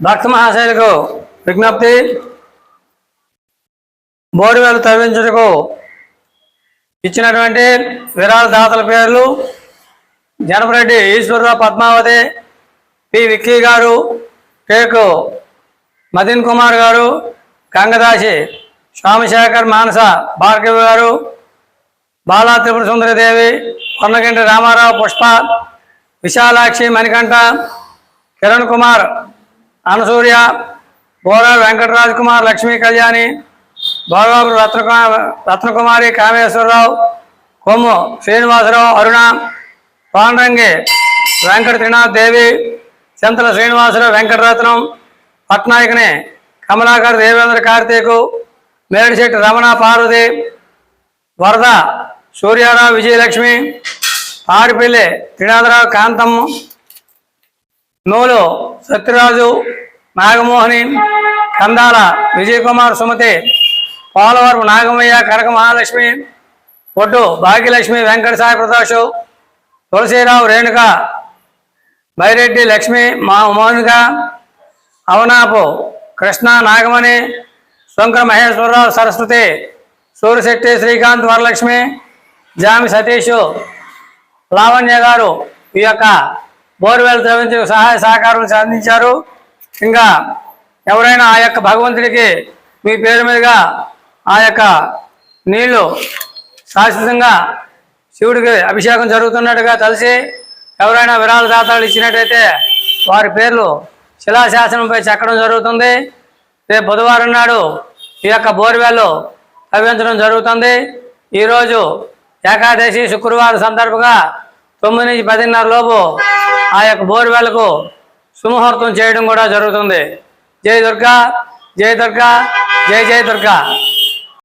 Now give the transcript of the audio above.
భక్త మహాశైలకు విజ్ఞప్తి. బోరువేలు తవ్వించుటకు ఇచ్చినటువంటి విరాళ దాతల పేర్లు: జనపరెడ్డి ఈశ్వరరావు, పద్మావతి, పి విక్కీ గారు, టేకు మదన్ కుమార్ గారు, గంగదాసి సోమశేఖర్, మానస భార్గవి గారు, బాలా త్రిపుర సుందరదేవి, కొన్నగంటి రామారావు, పుష్ప, విశాలాక్షి, మణికంఠ, కిరణ్ కుమార్, అనసూర్య, బోరా వెంకటరాజ్ కుమార్, లక్ష్మీ కళ్యాణి, భోగాపు రత్నకుమారి, కామేశ్వరరావు, కొమ్ము శ్రీనివాసరావు, అరుణ, పాండ్రంగి వెంకట త్రినాథ్ దేవి, చింతల శ్రీనివాసరావు, వెంకటరత్నం, పట్నాయకుని కమలాకర్, దేవేంద్ర, కార్తీకు, మేడిశెట్టి రమణ, పార్వతి, వరద, సూర్యారావు, విజయలక్ష్మి, పారిపల్లి త్రినాథరావు, కాంతమ్మ, నూలు సత్యరాజు, నాగమోహిని, కందాల విజయకుమార్, సుమతి, పోలవరపు నాగమయ్య, కనక మహాలక్ష్మి, ఒడ్డు భాగ్యలక్ష్మి, వెంకట సాయి ప్రకాష్, తులసీరావు, రేణుక, బైరెడ్డి లక్ష్మి, మౌనిక, అవనాపు కృష్ణ, నాగమణి, శంకర మహేశ్వరరావు, సరస్వతి, సూర్యశెట్టి, శ్రీకాంత్, వరలక్ష్మి, జామి సతీష్, లావణ్య గారు ఈ యొక్క బోర్వెల్ తవ్వించి సహాయ సహకారం అందించారు. ఇంకా ఎవరైనా ఆ యొక్క భగవంతుడికి మీ పేరు మీదుగా ఆ యొక్క నీళ్లు శాశ్వతంగా శివుడికి అభిషేకం జరుగుతున్నట్టుగా తెలిసి ఎవరైనా విరాళ దాతలు ఇచ్చినట్టయితే వారి పేర్లు శిలాశాసనంపై చెక్కడం జరుగుతుంది. రేపు బుధవారం నాడు ఈ యొక్క బోర్వెల్ తవ్వించడం జరుగుతుంది. ఈరోజు ఏకాదశి శుక్రవారం సందర్భంగా 9 నుంచి 10:30 లోపు ఆ యొక్క బోర్వెల్కు సుముహూర్తం చేయడం కూడా జరుగుతుంది. జై దుర్గా, జై దుర్గా, జై జై దుర్గా.